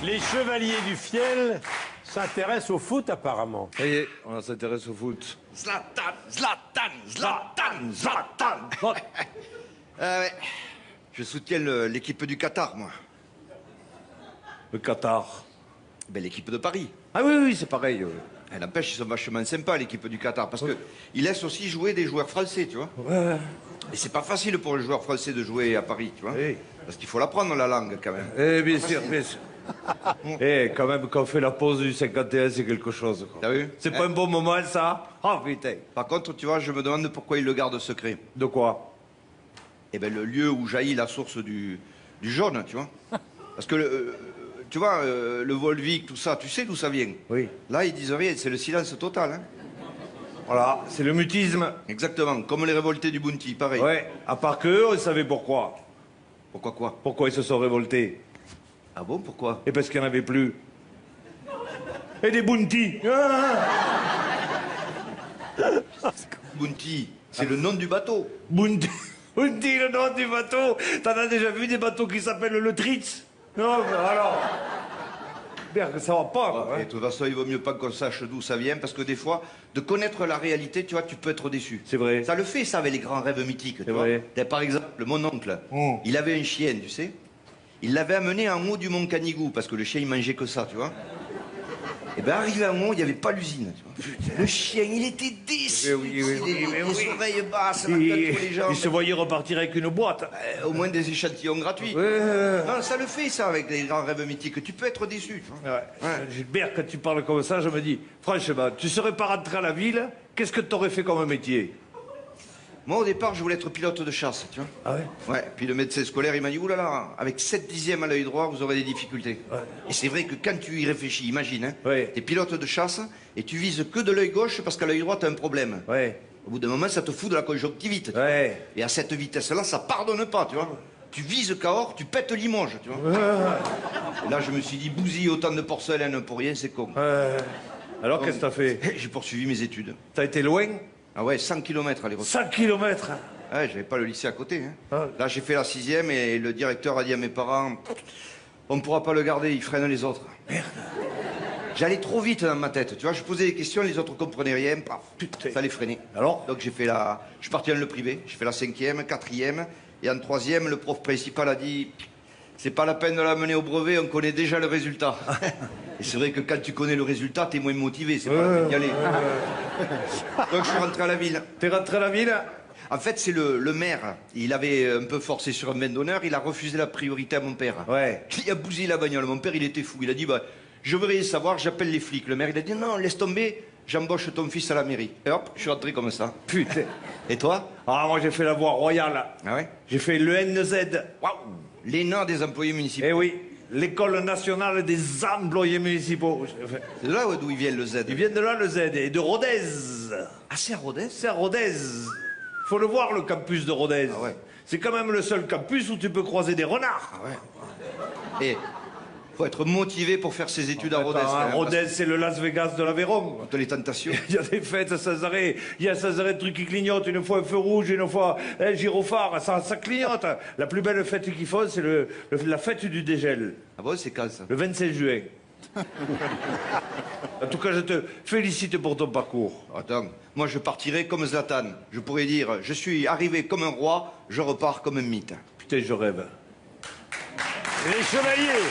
Les chevaliers du fiel s'intéressent au foot apparemment. Ça y est, on s'intéresse au foot. Zlatan, Zlatan, Zlatan, Zlatan. Ouais. Je soutiens l'équipe du Qatar, moi. Le Qatar. Ben, l'équipe de Paris. Ah oui, c'est pareil. Elle n'empêche, ils sont vachement sympas, l'équipe du Qatar, parce qu'ils laissent aussi jouer des joueurs français, tu vois. Ouais. Et c'est pas facile pour un joueur français de jouer à Paris, tu vois. Oui. Parce qu'il faut l'apprendre, la langue, quand même. Eh, bien sûr, bien sûr. Eh, quand même, quand on fait la pause du 51, c'est quelque chose. T'as vu? C'est pas un bon moment, ça? Oh, putain. Par contre, tu vois, je me demande pourquoi ils le gardent secret. De quoi? Eh ben, le lieu où jaillit la source du jaune, tu vois. Parce que, tu vois, le Volvic, tout ça, tu sais d'où ça vient? Oui. Là, ils disent rien, c'est le silence total, hein. Voilà, c'est le mutisme. Exactement, comme les révoltés du Bounty, pareil. Ouais, à part qu'eux, on savait pourquoi. Pourquoi quoi? Pourquoi ils se sont révoltés. Ah bon, pourquoi? Et parce qu'il n'y en avait plus. Et des bounty. Bounty, c'est le nom du bateau. Bounty. Bounty, le nom du bateau. T'en as déjà vu des bateaux qui s'appellent le Tritz? Non, mais alors. Merde, ça va pas, quoi. Et de toute façon, il vaut mieux pas qu'on sache d'où ça vient, parce que des fois, de connaître la réalité, tu vois, tu peux être déçu. C'est vrai. Ça le fait, ça, avec les grands rêves mythiques, tu vois. Vrai. Par exemple, mon oncle, il avait un chien, tu sais. Il l'avait amené en haut du mont Canigou, parce que le chien, il mangeait que ça, tu vois. Et ben, arrivé en haut, il n'y avait pas l'usine, tu vois. Putain, le chien, il était déçu. Oui, les oreilles basses, la tête pour les jambes. Il se voyait repartir avec une boîte. Au moins des échantillons gratuits. Ouais. Non, ça le fait, ça, avec les grands rêves mythiques. Tu peux être déçu, tu vois. Ouais. Gilbert, quand tu parles comme ça, je me dis, franchement, tu serais pas rentré à la ville, qu'est-ce que t'aurais fait comme métier? Moi, au départ, je voulais être pilote de chasse, tu vois. Ah ouais? Ouais, puis le médecin scolaire, il m'a dit, oulala, avec 7 dixièmes à l'œil droit, vous aurez des difficultés. Ouais. Et c'est vrai que quand tu y réfléchis, imagine, hein, Ouais. t'es pilote de chasse et tu vises que de l'œil gauche parce qu'à l'œil droit, t'as un problème. Ouais. Au bout d'un moment, ça te fout de la conjonctivite. Tu vois. Ouais. Et à cette vitesse-là, ça pardonne pas, tu vois. Tu vises Cahors, tu pètes Limoges, tu vois. Et là, je me suis dit, bousiller autant de porcelaine pour rien, c'est con. Alors, qu'est-ce que t'as fait? J'ai poursuivi mes études. T'as été loin? Ah ouais, 100 km aller-retour. 5 kilomètres. Ouais, j'avais pas le lycée à côté. Hein. Ah. Là, j'ai fait la 6e et le directeur a dit à mes parents, on ne pourra pas le garder, il freine les autres. Merde. J'allais trop vite dans ma tête, tu vois. Je posais des questions, les autres comprenaient rien. Paf, Putain. ça les freinait. Alors? Donc je suis parti dans le privé. J'ai fait la 5e, 4e et en 3e, le prof principal a dit, c'est pas la peine de l'amener au brevet, on connaît déjà le résultat. Et c'est vrai que quand tu connais le résultat, t'es moins motivé, c'est pas la peine d'y aller. Donc je suis rentré à la ville. T'es rentré à la ville? En fait, c'est le maire. Il avait un peu forcé sur un main d'honneur. Il a refusé la priorité à mon père. Ouais. Il a bousillé la bagnole. Mon père, il était fou. Il a dit, bah, je veux rien savoir, j'appelle les flics. Le maire, il a dit, non, laisse tomber, j'embauche ton fils à la mairie. Et hop, je suis rentré comme ça. Putain. Et toi? Ah, moi, j'ai fait la voie royale. Ah ouais? J'ai fait le NZ. Waouh! L'ENA des employés municipaux. Eh oui, l'école nationale des employés municipaux. C'est de là d'où ils viennent, le Z. Ils viennent de là, le Z, et de Rodez. Ah, c'est à Rodez? C'est à Rodez. Faut le voir, le campus de Rodez. Ah ouais. C'est quand même le seul campus où tu peux croiser des renards. Ah ouais. Et faut être motivé pour faire ses études à Rodez. Attends, quand hein, même, Rodez, c'est le Las Vegas de l'Aveyron. Toutes les tentations. Il y a des fêtes sans arrêt. Il y a sans arrêt de trucs qui clignotent. Une fois un feu rouge, une fois un gyrophare. Ça clignote. La plus belle fête qu'ils font, c'est la fête du dégel. Ah bon, c'est quand ça? Le 25 juin. En tout cas, je te félicite pour ton parcours. Attends, moi je partirais comme Zlatan. Je pourrais dire, je suis arrivé comme un roi, je repars comme un mythe. Putain, je rêve. Les chevaliers